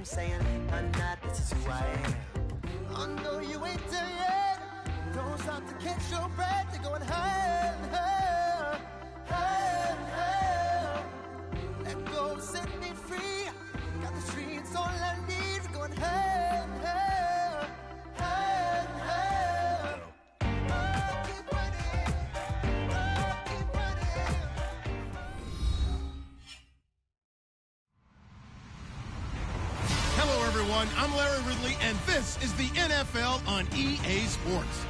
saying, nah, this is who I am. Oh, no, you ain't there yet. Don't stop to catch your breath. You're going higher and higher, higher and higher. Let go, set me free. Got the streets all I need. We're going higher and higher, higher and higher. Oh, keep running. Oh, keep running. Hello, everyone. I'm Larry Ridley, and this is the NFL on EA Sports.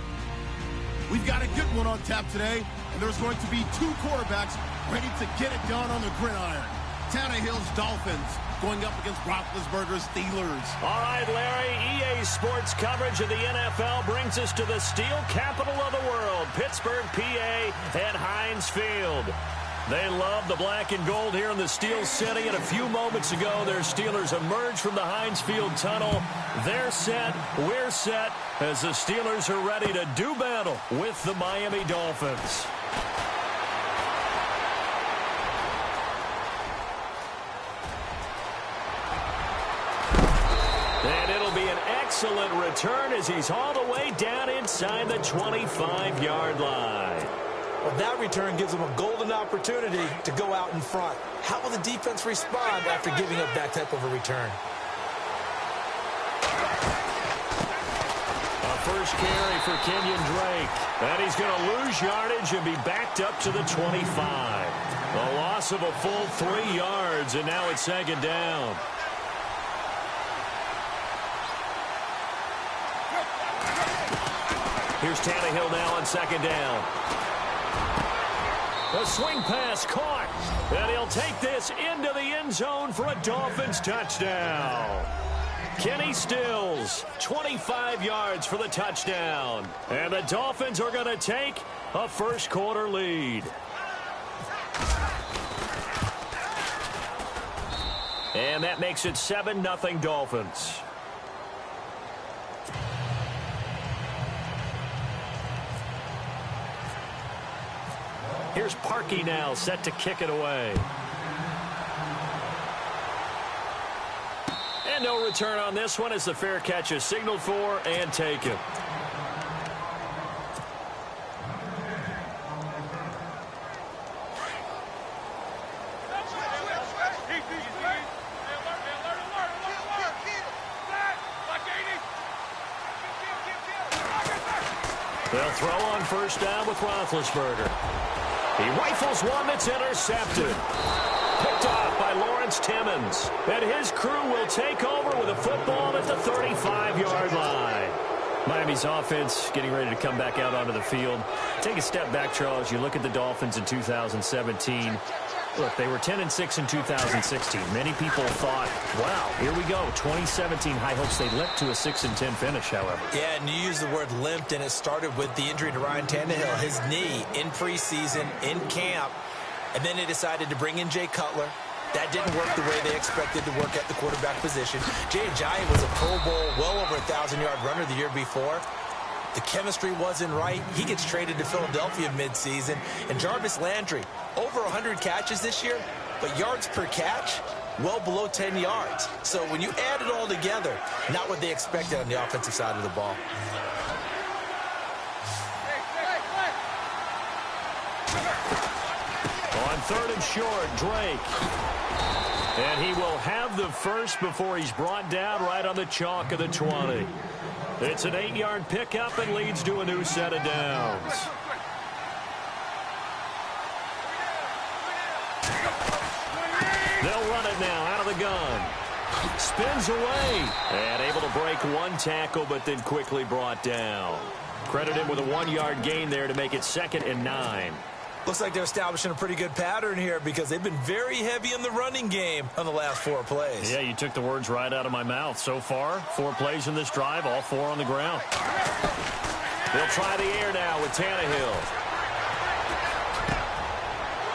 We've got a good one on tap today, and there's going to be two quarterbacks ready to get it done on the gridiron. Tannehill's Dolphins going up against Roethlisberger's Steelers. All right, Larry, EA Sports coverage of the NFL brings us to the steel capital of the world, Pittsburgh, PA, at Heinz Field. They love the black and gold here in the Steel City, and a few moments ago, their Steelers emerged from the Heinz Field tunnel. They're set, we're set, as the Steelers are ready to do battle with the Miami Dolphins. And it'll be an excellent return as he's all the way down inside the 25-yard line. Well, that return gives them a golden opportunity to go out in front. How will the defense respond after giving up that type of a return? A first carry for Kenyon Drake. And he's going to lose yardage and be backed up to the 25. A loss of a full 3 yards, and now it's second down. Here's Tannehill now on second down. A swing pass caught, and he'll take this into the end zone for a Dolphins touchdown. Kenny Stills, 25 yards for the touchdown. And the Dolphins are going to take a first quarter lead. And that makes it 7-0 Dolphins. Here's Parkey now, set to kick it away. And no return on this one as the fair catch is signaled for and taken. They'll throw on first down with Roethlisberger. He rifles one that's intercepted. Picked off by Lawrence Timmons. And his crew will take over with a football at the 35-yard line. Miami's offense getting ready to come back out onto the field. Take a step back, Charles. You look at the Dolphins in 2017. Look, they were 10-6 in 2016. Many people thought, wow, here we go. 2017 high hopes. They limped to a 6-10 finish, however. Yeah, and you used the word limped, and it started with the injury to Ryan Tannehill. His knee in preseason, in camp, and then they decided to bring in Jay Cutler. That didn't work the way they expected to work at the quarterback position. Jay Ajayi was a Pro Bowl, well over 1,000-yard runner the year before. The chemistry wasn't right. He gets traded to Philadelphia midseason. And Jarvis Landry, over 100 catches this year, but yards per catch, well below 10 yards. So when you add it all together, not what they expected on the offensive side of the ball. On third and short, Drake. And he will have the first before he's brought down right on the chalk of the 20. It's an 8-yard pickup and leads to a new set of downs. They'll run it now out of the gun. Spins away. And able to break one tackle, but then quickly brought down. Credit him with a 1-yard gain there to make it 2nd and 9. Looks like they're establishing a pretty good pattern here because they've been very heavy in the running game on the last 4 plays. Yeah, you took the words right out of my mouth. So far, 4 plays in this drive, all 4 on the ground. They'll try the air now with Tannehill.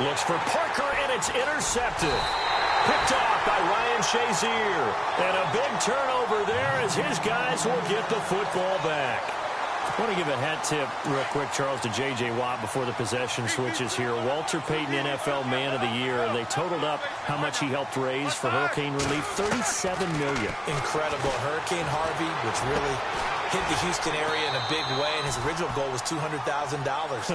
Looks for Parker, and it's intercepted. Picked off by Ryan Shazier. And a big turnover there as his guys will get the football back. I want to give a hat tip real quick, Charles, to J.J. Watt before the possession switches here. Walter Payton, NFL Man of the Year. They totaled up how much he helped raise for hurricane relief, $37 million. Incredible. Hurricane Harvey, which really hit the Houston area in a big way, and his original goal was $200,000.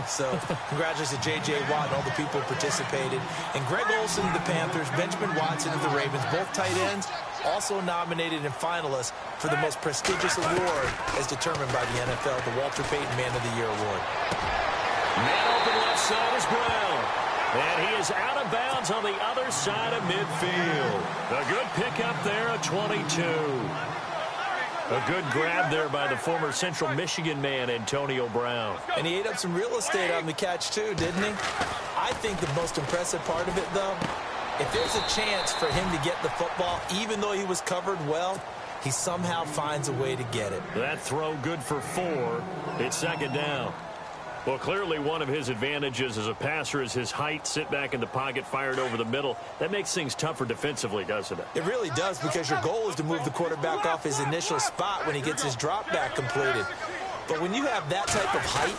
So congratulations to J.J. Watt and all the people who participated. And Greg Olsen of the Panthers, Benjamin Watson of the Ravens, both tight ends, also nominated and finalists for the most prestigious award as determined by the NFL, the Walter Payton Man of the Year Award. Man open left side is Brown. And he is out of bounds on the other side of midfield. A good pickup there at 22. A good grab there by the former Central Michigan man, Antonio Brown. And he ate up some real estate on the catch, too, didn't he? I think the most impressive part of it, though, if there's a chance for him to get the football, even though he was covered well, he somehow finds a way to get it. That throw good for 4. It's second down. Well, clearly one of his advantages as a passer is his height. Sit back in the pocket, fired over the middle. That makes things tougher defensively, doesn't it? It really does, because your goal is to move the quarterback off his initial spot when he gets his drop back completed. But when you have that type of height,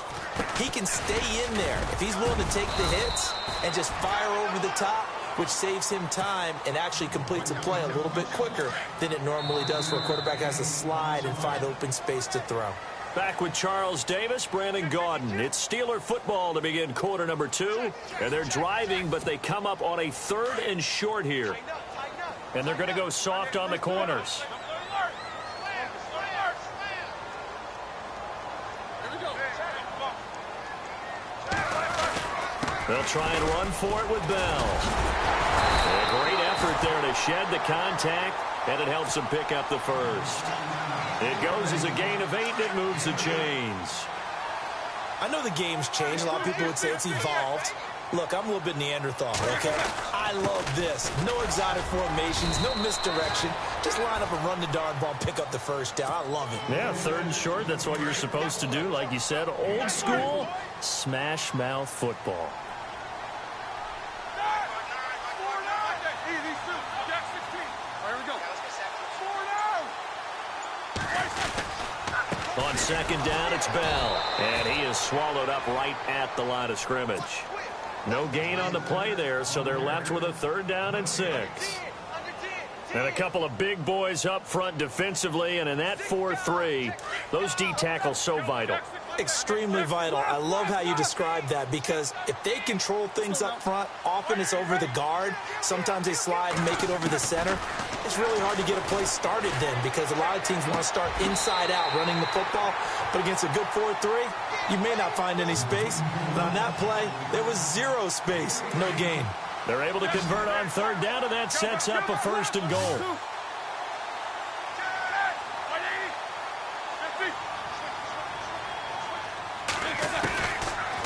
he can stay in there if he's willing to take the hits and just fire over the top, which saves him time and actually completes a play a little bit quicker than it normally does for a quarterback who has to slide and find open space to throw. Back with Charles Davis, Brandon Gaudin. It's Steeler football to begin quarter number 2. And they're driving, but they come up on a 3rd and short here. And they're going to go soft on the corners. They'll try and run for it with Bell. A great effort there to shed the contact, and it helps him pick up the first. It goes as a gain of 8, and it moves the chains. I know the game's changed. A lot of people would say it's evolved. Look, I'm a little bit Neanderthal, okay? I love this. No exotic formations, no misdirection. Just line up and run the darn ball, pick up the first down. I love it. Yeah, 3rd and short, that's what you're supposed to do. Like you said, old school, smash mouth football. On second down, it's Bell. And he is swallowed up right at the line of scrimmage. No gain on the play there, so they're left with a 3rd down and 6. And a couple of big boys up front defensively, and in that 4-3, those D tackles so vital. Extremely vital. I love how you described that, because if they control things up front, often it's over the guard. Sometimes they slide and make it over the center. It's really hard to get a play started then, because a lot of teams want to start inside out running the football. But against a good 4-3, you may not find any space. But on that play, there was 0 space, no gain. They're able to convert on 3rd down, and that sets up a 1st and goal.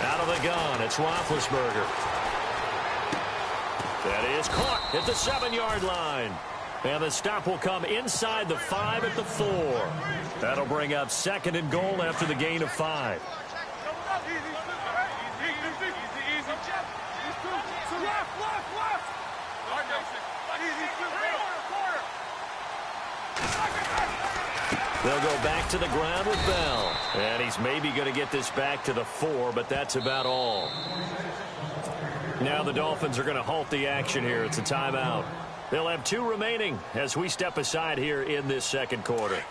Out of the gun, it's Roethlisberger. That is caught at the 7-yard line. And the stop will come inside the 5 at the 4. That'll bring up 2nd and goal after the gain of 5. They'll go back to the ground with Bell. And he's maybe going to get this back to the 4, but that's about all. Now the Dolphins are going to halt the action here. It's a timeout. They'll have 2 remaining as we step aside here in this 2nd quarter.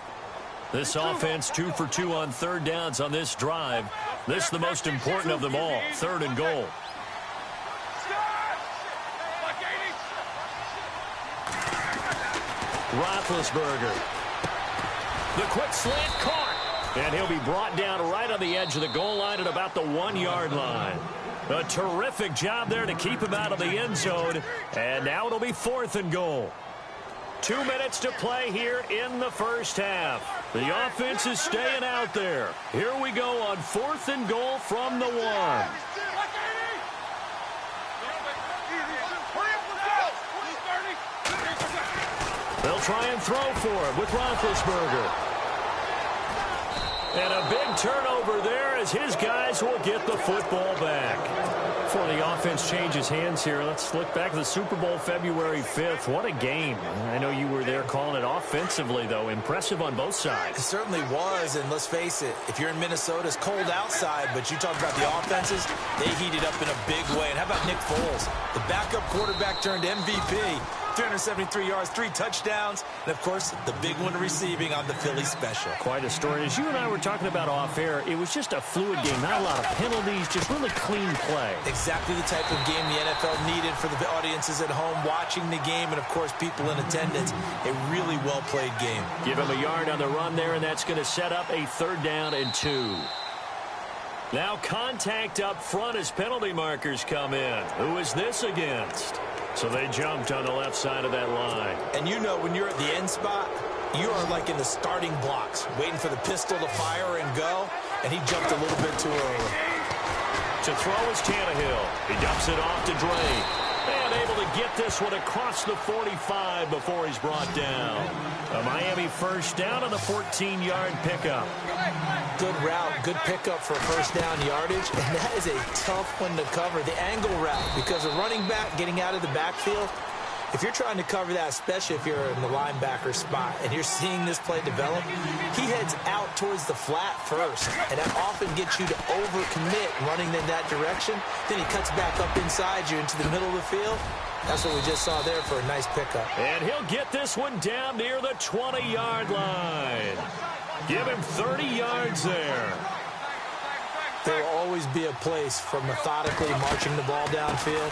This offense 2 for 2 on 3rd downs on this drive. This is the most important of them all, 3rd and goal. Roethlisberger. The quick slant caught. And he'll be brought down right on the edge of the goal line at about the 1-yard line. A terrific job there to keep him out of the end zone. And now it'll be 4th and goal. 2 minutes to play here in the first half. The offense is staying out there. Here we go on 4th and goal from the 1. They'll try and throw for it with Roethlisberger. And a big turnover there as his guys will get the football back. Before the offense changes hands here, let's look back to the Super Bowl February 5th. What a game. I know you were there calling it offensively, though. Impressive on both sides. It certainly was, and let's face it, if you're in Minnesota, it's cold outside, but you talk about the offenses, they heated up in a big way. And how about Nick Foles? The backup quarterback turned MVP. 373 yards, 3 touchdowns, and, of course, the big one receiving on the Philly special. Quite a story. As you and I were talking about off-air, it was just a fluid game. Not a lot of penalties, just really clean play. Exactly the type of game the NFL needed for the audiences at home watching the game and, of course, people in attendance. A really well-played game. Give him a yard on the run there, and that's going to set up a 3rd down and 2. Now contact up front as penalty markers come in. Who is this against? So they jumped on the left side of that line. And you know when you're at the end spot, you are like in the starting blocks, waiting for the pistol to fire and go, and he jumped a little bit too early. To throw is Tannehill. He dumps it off to Dre. And able to get this one across the 45 before he's brought down. A Miami 1st down on the 14-yard pickup. Good route, good pickup for 1st down yardage, and that is a tough one to cover, the angle route, because a running back getting out of the backfield, if you're trying to cover that, especially if you're in the linebacker spot and you're seeing this play develop, he heads out towards the flat first, and that often gets you to overcommit running in that direction. Then he cuts back up inside you into the middle of the field. That's what we just saw there for a nice pickup. And he'll get this one down near the 20-yard line. Give him 30 yards there. There will always be a place for methodically marching the ball downfield.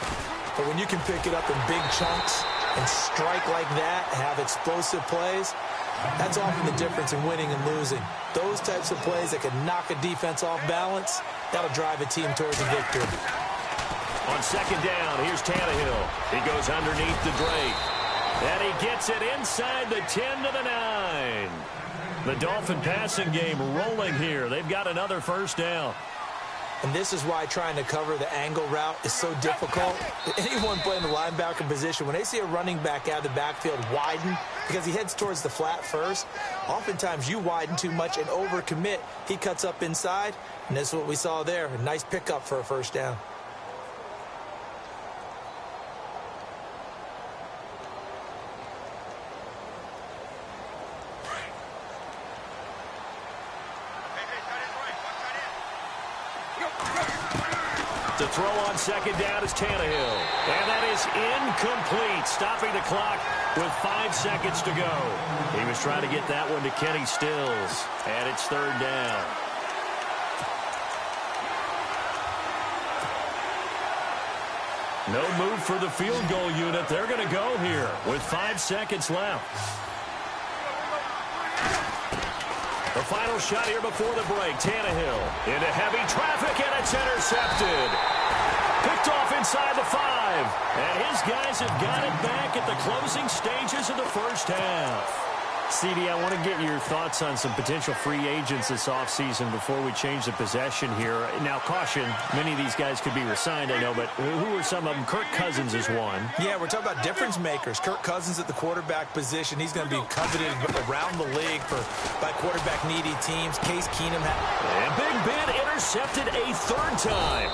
But when you can pick it up in big chunks and strike like that, have explosive plays, that's often the difference in winning and losing. Those types of plays that can knock a defense off balance, that'll drive a team towards a victory. On 2nd down, here's Tannehill. He goes underneath the Drake. And he gets it inside the 10 to the 9. The Dolphin passing game rolling here. They've got another 1st down. And this is why trying to cover the angle route is so difficult. Anyone playing the linebacker position, when they see a running back out of the backfield widen because he heads towards the flat first, oftentimes you widen too much and overcommit. He cuts up inside, and this is what we saw there. A nice pickup for a 1st down. To throw on 2nd down is Tannehill. And that is incomplete, stopping the clock with 5 seconds to go. He was trying to get that one to Kenny Stills. And it's 3rd down. No move for the field goal unit. They're going to go here with 5 seconds left. The final shot here before the break. Tannehill into heavy traffic, and it's intercepted. Picked off inside the 5. And his guys have got it back at the closing stages of the 1st half. CD, I want to get your thoughts on some potential free agents this offseason before we change the possession here. Now, caution, many of these guys could be re-signed, I know, but who are some of them? Kirk Cousins is one. Yeah, we're talking about difference makers. Kirk Cousins at the quarterback position. He's going to be coveted around the league by quarterback-needy teams. Case Keenum. And Big Ben intercepted a 3rd time.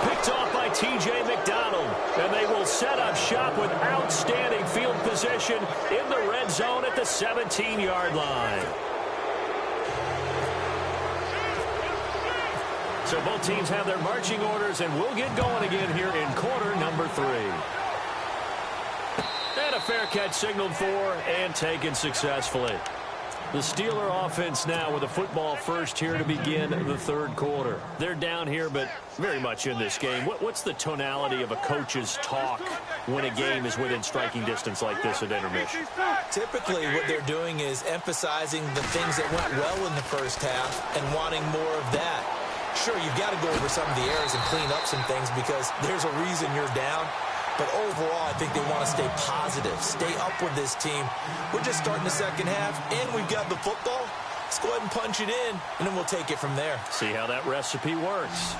Picked off by T.J. McDonald. And they will set up shop with outstanding field position in the red zone at the 17-yard line. So both teams have their marching orders, and we'll get going again here in quarter number 3. And a fair catch signaled for and taken successfully. The Steeler offense now with a football first here to begin the 3rd quarter. They're down here, but very much in this game. What's the tonality of a coach's talk when a game is within striking distance like this at intermission? Typically, what they're doing is emphasizing the things that went well in the 1st half and wanting more of that. Sure, you've got to go over some of the errors and clean up some things because there's a reason you're down. But overall, I think they want to stay positive, stay up with this team. We're just starting the 2nd half, and we've got the football. Let's go ahead and punch it in, and then we'll take it from there. See how that recipe works.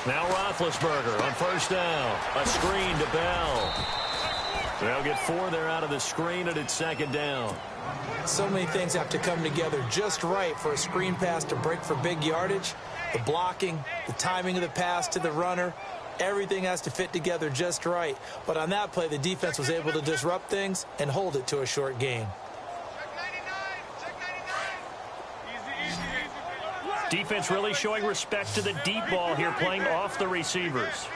Now Roethlisberger on first down. A screen to Bell. They'll get 4 there out of the screen, and it's second down. So many things have to come together just right for a screen pass to break for big yardage. The blocking, the timing of the pass to the runner, everything has to fit together just right. But on that play, the defense was able to disrupt things and hold it to a short gain. Defense really showing respect to the deep ball here, playing off the receivers.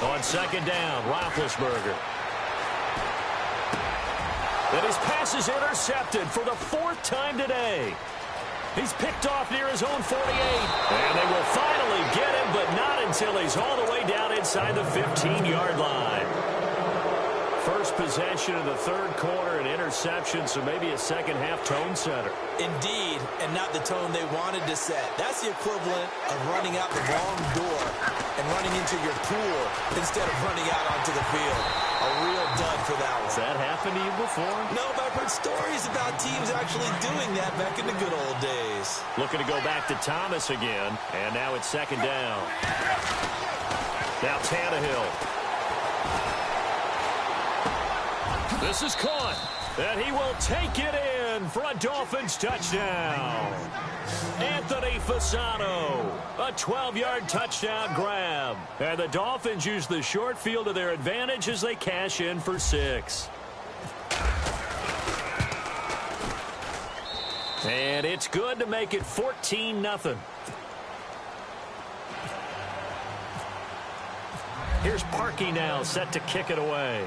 On second down, Roethlisberger. And his pass is intercepted for the 4th time today. He's picked off near his own 48. And they will finally get him, but not until he's all the way down inside the 15-yard line. First possession of the third quarter, an interception, so maybe a second-half tone setter. Indeed, and not the tone they wanted to set. That's the equivalent of running out the wrong door and running into your pool instead of running out onto the field. A real dud for that one. Has that happened to you before? No, but I've heard stories about teams actually doing that back in the good old days. Looking to go back to Thomas again, and now it's second down. Now Tannehill. This is caught, and he will take it in for a Dolphins touchdown. Anthony Fasano, a 12-yard touchdown grab. And the Dolphins use the short field to their advantage as they cash in for 6. And it's good to make it 14-0. Here's Parkey now, set to kick it away.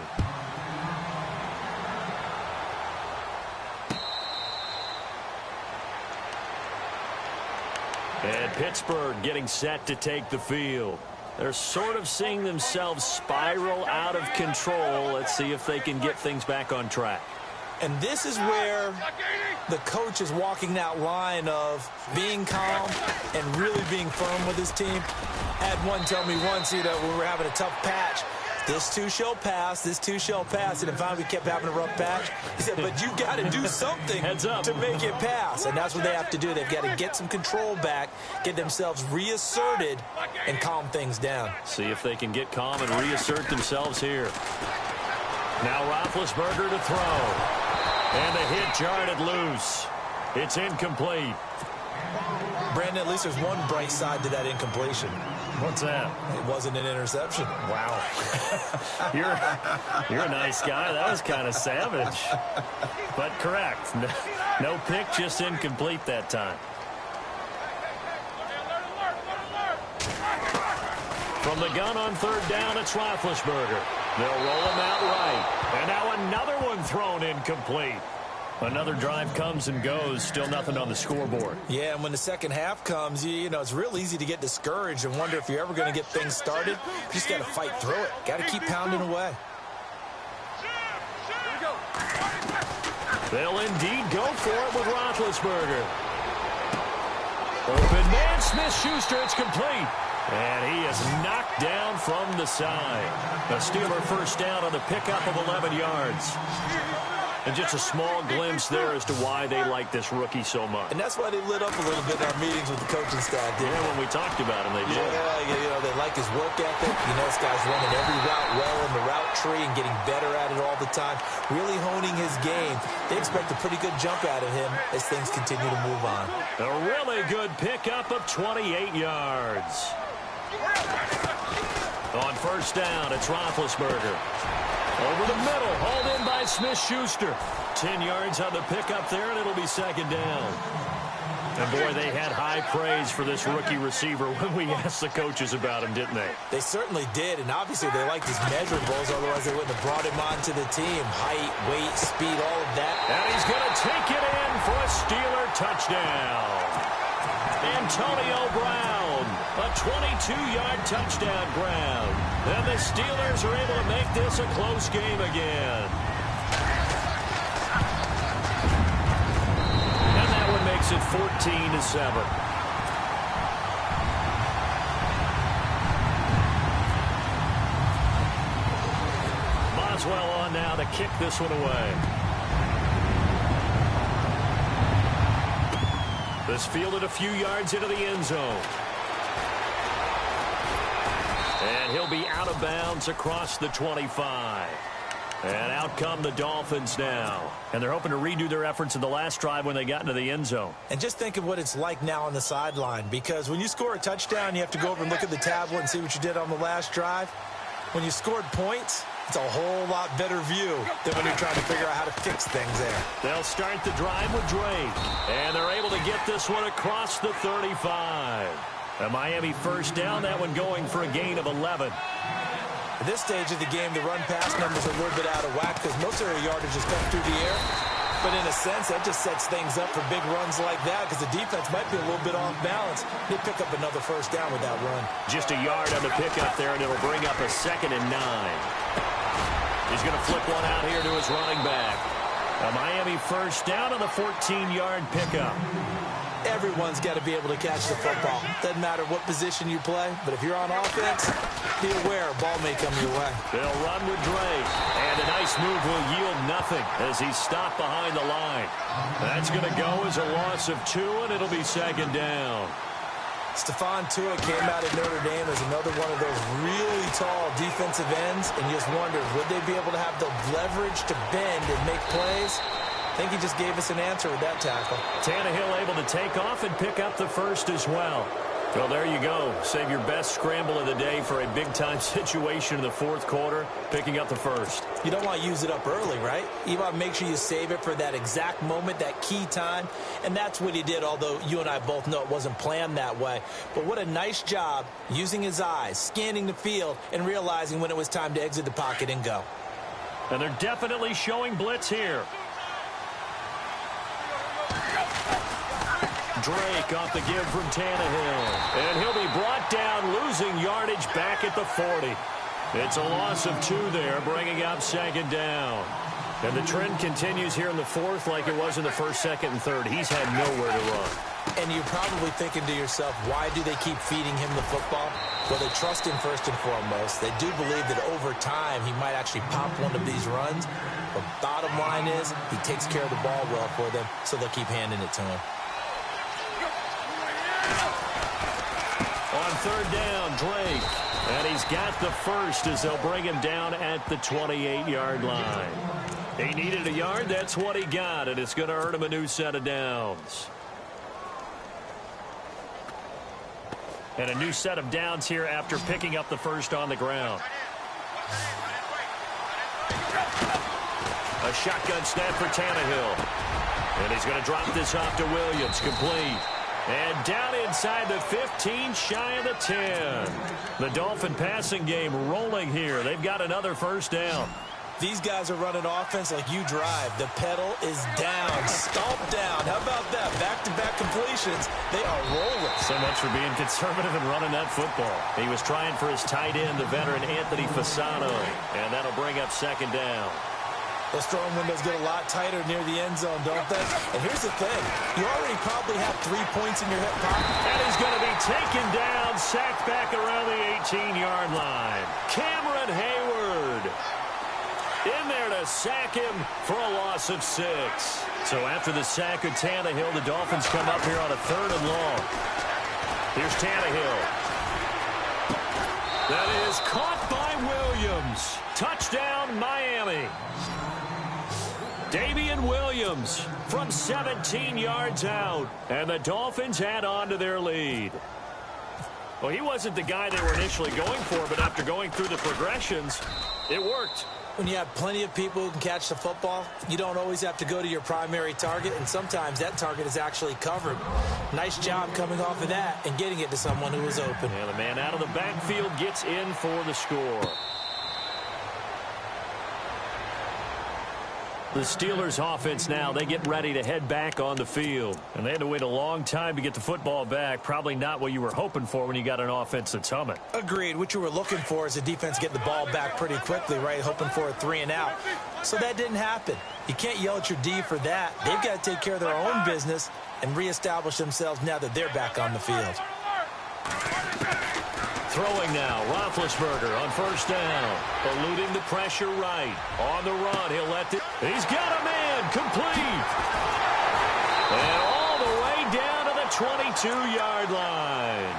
And Pittsburgh getting set to take the field. They're sort of seeing themselves spiral out of control. Let's see if they can get things back on track. And this is where the coach is walking that line of being calm and really being firm with his team. I had one tell me once, when we were having a tough patch, this too shall pass, this too shall pass. And finally we kept having a rough patch. He said, but you got to do something to make it pass. And that's what they have to do. They've got to get some control back, get themselves reasserted, and calm things down. See if they can get calm and reassert themselves here. Now Roethlisberger to throw. And the hit jarred it loose. It's incomplete. Brandon, at least there's one bright side to that incompletion. What's that? It wasn't an interception. Wow. You're a nice guy. That was kind of savage. But correct. No pick, just incomplete that time. From the gun on third down, it's Roethlisberger. They'll roll him out right. And now another one thrown incomplete. Another drive comes and goes, still nothing on the scoreboard. Yeah, and when the second half comes, it's real easy to get discouraged and wonder if you're ever going to get things started. You just got to fight through it. Got to keep pounding away. They'll indeed go for it with Roethlisberger. Open man, Smith-Schuster, it's complete. And he is knocked down from the side. A Steeler first down on the pickup of 11 yards. And just a small glimpse there as to why they like this rookie so much. And that's why they lit up a little bit in our meetings with the coaching staff. Yeah, when we talked about him, they did. Yeah, they like his work ethic. This guy's running every route well in the route tree and getting better at it all the time. Really honing his game. They expect a pretty good jump out of him as things continue to move on. A really good pickup of 28 yards. On first down, it's Roethlisberger. Over the middle, hauled in by Smith-Schuster. 10 yards on the pickup there, and it'll be second down. And, boy, they had high praise for this rookie receiver when we asked the coaches about him, didn't they? They certainly did, and obviously they liked his measurables, otherwise they wouldn't have brought him onto the team. Height, weight, speed, all of that. And he's going to take it in for a Steeler touchdown. Antonio Brown, a 22-yard touchdown grab. And the Steelers are able to make this a close game again. And that one makes it 14-7. Boswell on now to kick this one away. This fielded a few yards into the end zone. And he'll be out of bounds across the 25. And out come the Dolphins now. And they're hoping to redo their efforts in the last drive when they got into the end zone. And just think of what it's like now on the sideline, because when you score a touchdown, you have to go over and look at the tablet and see what you did on the last drive. When you scored points, it's a whole lot better view than when you're trying to figure out how to fix things there. They'll start the drive with Drake. And they're able to get this one across the 35. A Miami first down, that one going for a gain of 11. At this stage of the game, the run-pass numbers are a little bit out of whack because most of their yardage is come through the air. But in a sense, that just sets things up for big runs like that because the defense might be a little bit off balance. They pick up another first down with that run. Just a yard on the pickup there, and it'll bring up a 2nd and 9. He's going to flip one out here to his running back. A Miami first down on the 14-yard pickup. Everyone's got to be able to catch the football. Doesn't matter what position you play, but if you're on offense, be aware a ball may come your way. They'll run with Drake, and a nice move will yield nothing as he's stopped behind the line. That's going to go as a loss of 2, and it'll be 2nd down. Stephon Tua came out of Notre Dame as another one of those really tall defensive ends, and you just wondered, would they be able to have the leverage to bend and make plays? I think he just gave us an answer with that tackle. Tannehill able to take off and pick up the first as well. Well, there you go. Save your best scramble of the day for a big-time situation in the 4th quarter, picking up the first. You don't want to use it up early, right? You want to make sure you save it for that exact moment, that key time. And that's what he did, although you and I both know it wasn't planned that way. But what a nice job using his eyes, scanning the field, and realizing when it was time to exit the pocket and go. And they're definitely showing blitz here. Drake off the give from Tannehill. And he'll be brought down, losing yardage back at the 40. It's a loss of 2 there, bringing up 2nd down. And the trend continues here in the 4th like it was in the 1st, 2nd, and 3rd. He's had nowhere to run. And you're probably thinking to yourself, why do they keep feeding him the football? Well, they trust him first and foremost. They do believe that over time he might actually pop one of these runs. But bottom line is he takes care of the ball well for them, so they'll keep handing it to him. On 3rd down, Drake. And he's got the first as they'll bring him down at the 28-yard line. He needed a yard. That's what he got, and it's going to earn him a new set of downs. And a new set of downs here after picking up the first on the ground. A shotgun snap for Tannehill. And he's going to drop this off to Williams, complete. And down inside the 15, shy of the 10. The Dolphin passing game rolling here. They've got another first down. These guys are running offense like you drive. The pedal is down, stomped down. How about that? Back-to-back completions. They are rolling. So much for being conservative and running that football. He was trying for his tight end, the veteran Anthony Fasano. And that'll bring up 2nd down. Those throwing windows get a lot tighter near the end zone, don't they? And here's the thing. You already probably have 3 points in your hip pocket. And he's going to be taken down, sacked back around the 18-yard line. Cameron Hayward in there to sack him for a loss of 6. So after the sack of Tannehill, the Dolphins come up here on a 3rd and long. Here's Tannehill. That is caught by Williams. Touchdown, Miami. Damian Williams from 17 yards out. And the Dolphins add on to their lead. Well, he wasn't the guy they were initially going for, but after going through the progressions, it worked. When you have plenty of people who can catch the football, you don't always have to go to your primary target, and sometimes that target is actually covered. Nice job coming off of that and getting it to someone who was open. And the man out of the backfield gets in for the score. The Steelers offense now, they get ready to head back on the field. And they had to wait a long time to get the football back. Probably not what you were hoping for when you got an offense that's humming. Agreed. What you were looking for is the defense getting the ball back pretty quickly, right? Hoping for a 3 and out. So that didn't happen. You can't yell at your D for that. They've got to take care of their own business and reestablish themselves now that they're back on the field. Throwing now, Roethlisberger on first down. Eluding the pressure right. On the run, he'll let it. He's got a man, complete. And all the way down to the 22-yard line.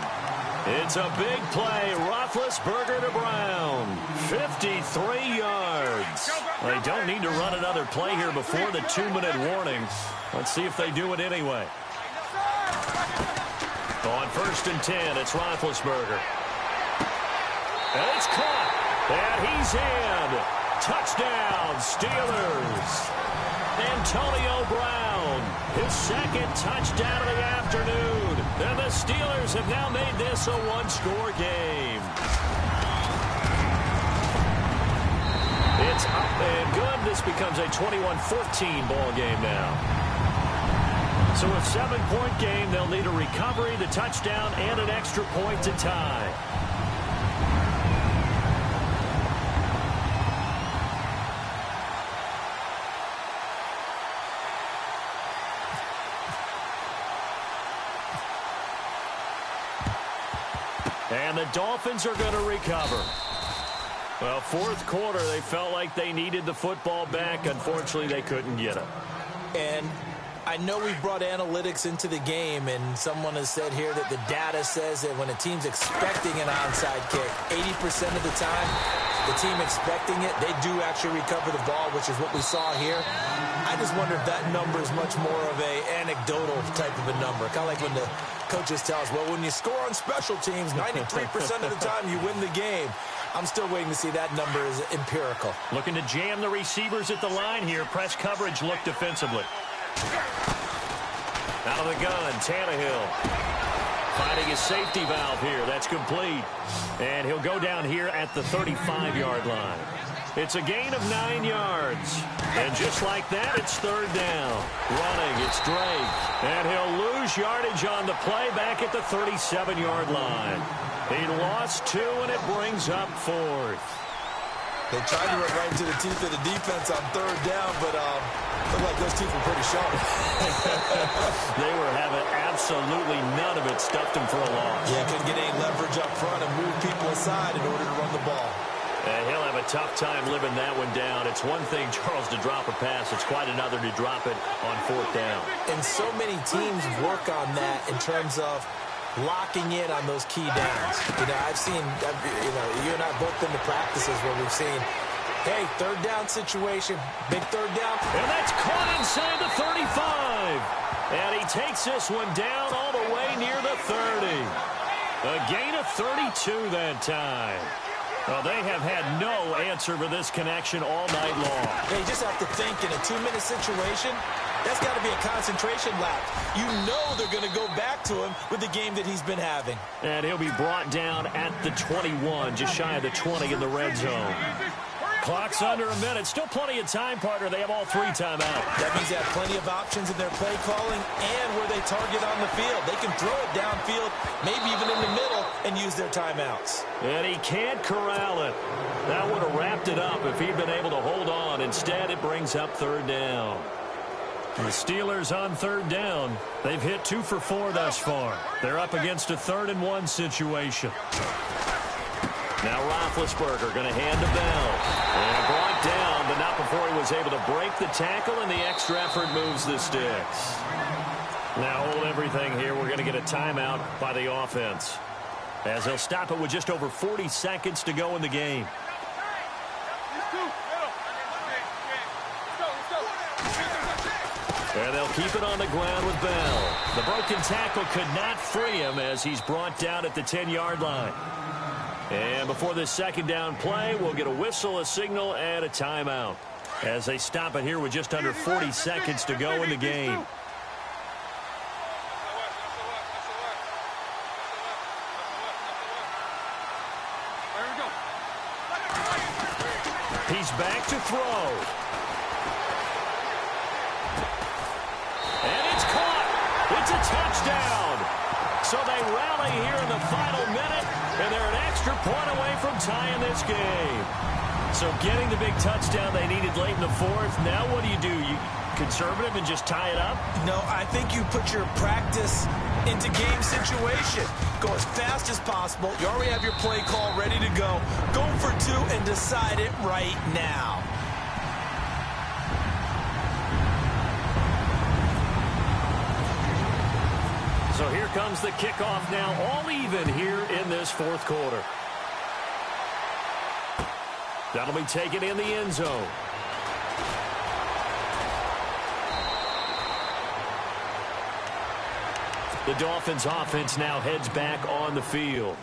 It's a big play. Roethlisberger to Brown. 53 yards. They don't need to run another play here before the 2-minute warning. Let's see if they do it anyway. On 1st and 10, it's Roethlisberger. And it's caught. And he's in. Touchdown, Steelers. Antonio Brown, his second touchdown of the afternoon. And the Steelers have now made this a one-score game. It's up and good. This becomes a 21-14 ball game now. So a 7-point game, they'll need a recovery, the touchdown, and an extra point to tie. And the Dolphins are going to recover. Well, 4th quarter, they felt like they needed the football back. Unfortunately, they couldn't get it. And I know we brought analytics into the game, and someone has said here that the data says that when a team's expecting an onside kick, 80% of the time, the team expecting it, they do actually recover the ball, which is what we saw here. I just wonder if that number is much more of a anecdotal type of a number. Kind of like when the coaches tell us, well, when you score on special teams, 93% of the time you win the game. I'm still waiting to see that number is empirical. Looking to jam the receivers at the line here. Press coverage look defensively. Out of the gun, Tannehill. Finding his safety valve here. That's complete. And he'll go down here at the 35-yard line. It's a gain of 9 yards. And just like that, it's 3rd down. Running, it's Drake. And he'll lose yardage on the play back at the 37-yard line. He lost 2, and it brings up 4th. They tried to run right into the teeth of the defense on 3rd down, but looked like those teeth were pretty sharp. They were having absolutely none of it. Stuffed him for a loss. Yeah, couldn't get any leverage up front and move people aside in order to run the ball. And he'll have a tough time living that one down. It's one thing, Charles, to drop a pass. It's quite another to drop it on 4th down. And so many teams work on that in terms of locking in on those key downs. You know, I've seen, you and I both been to practices where we've seen, hey, 3rd down situation, big 3rd down. And that's caught inside the 35. And he takes this one down all the way near the 30. A gain of 32 that time. Well, they have had no answer for this connection all night long. They just have to think in a 2-minute situation, that's got to be a concentration lap. You know they're going to go back to him with the game that he's been having. And he'll be brought down at the 21, just shy of the 20 in the red zone. Clock's under a minute. Still plenty of time, partner. They have all 3 timeouts. That means they have plenty of options in their play calling and where they target on the field. They can throw it downfield, maybe even in the middle, and use their timeouts. And he can't corral it. That would have wrapped it up if he'd been able to hold on. Instead, it brings up 3rd down. The Steelers on 3rd down. They've hit 2 for 4 thus far. They're up against a 3rd and 1 situation. Now Roethlisberger going to hand to Bell. And brought down, but not before he was able to break the tackle, and the extra effort moves the sticks. Now hold everything here. We're going to get a timeout by the offense, as they'll stop it with just over 40 seconds to go in the game. And they'll keep it on the ground with Bell. The broken tackle could not free him as he's brought down at the 10-yard line. And before this 2nd down play, we'll get a whistle, a signal, and a timeout, as they stop it here with just under 40 seconds to go in the game. He's back to throw. And it's caught. It's a touchdown. So they rally here in the final minute, and they're an extra point away from tying this game. So getting the big touchdown they needed late in the 4th. Now what do? You conservative and just tie it up? No, I think you put your practice into game situation. Go as fast as possible. You already have your play call ready to go. Go for 2 and decide it right now. So here comes the kickoff now, all even here in this fourth quarter. That'll be taken in the end zone. The Dolphins offense now heads back on the field.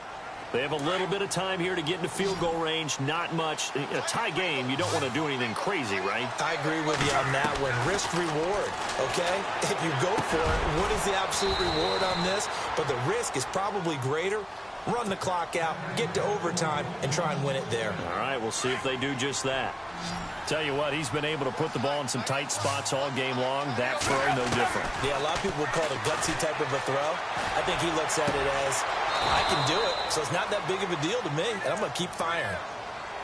They have a little bit of time here to get into field goal range. Not much. A tie game, you don't want to do anything crazy, right? I agree with you on that one. Risk-reward, okay? If you go for it, what is the absolute reward on this? But the risk is probably greater. Run the clock out, get to overtime, and try and win it there. All right, we'll see if they do just that. Tell you what, he's been able to put the ball in some tight spots all game long. That throw, no different. Yeah, a lot of people would call it a gutsy type of a throw. I think he looks at it as, I can do it, so it's not that big of a deal to me, and I'm going to keep firing.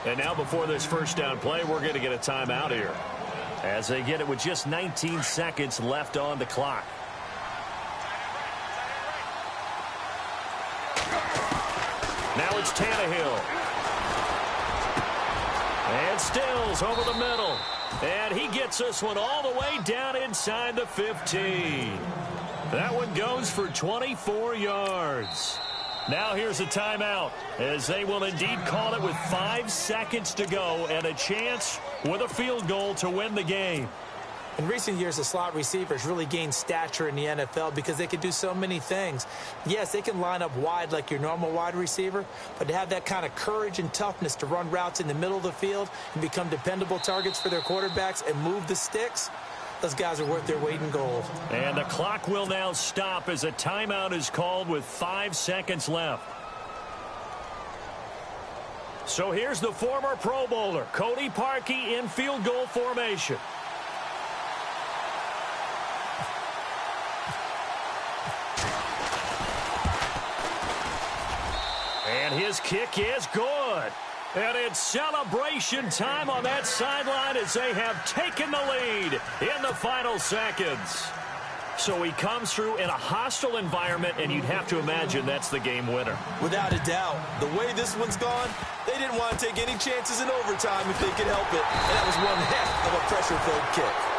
And now before this first down play, we're going to get a timeout here, as they get it with just 19 seconds left on the clock. Now it's Tannehill. And Stills over the middle. And he gets this one all the way down inside the 15. That one goes for 24 yards. Now here's a timeout, as they will indeed call it with 5 seconds to go and a chance with a field goal to win the game. In recent years, the slot receivers really gained stature in the NFL because they can do so many things. Yes, they can line up wide like your normal wide receiver, but to have that kind of courage and toughness to run routes in the middle of the field and become dependable targets for their quarterbacks and move the sticks, those guys are worth their weight in gold. And the clock will now stop as a timeout is called with 5 seconds left. So here's the former Pro Bowler, Cody Parkey, in field goal formation. And his kick is good. And it's celebration time on that sideline as they have taken the lead in the final seconds. So he comes through in a hostile environment, and you'd have to imagine that's the game winner. Without a doubt. The way this one's gone, they didn't want to take any chances in overtime if they could help it. And that was one heck of a pressure-filled kick.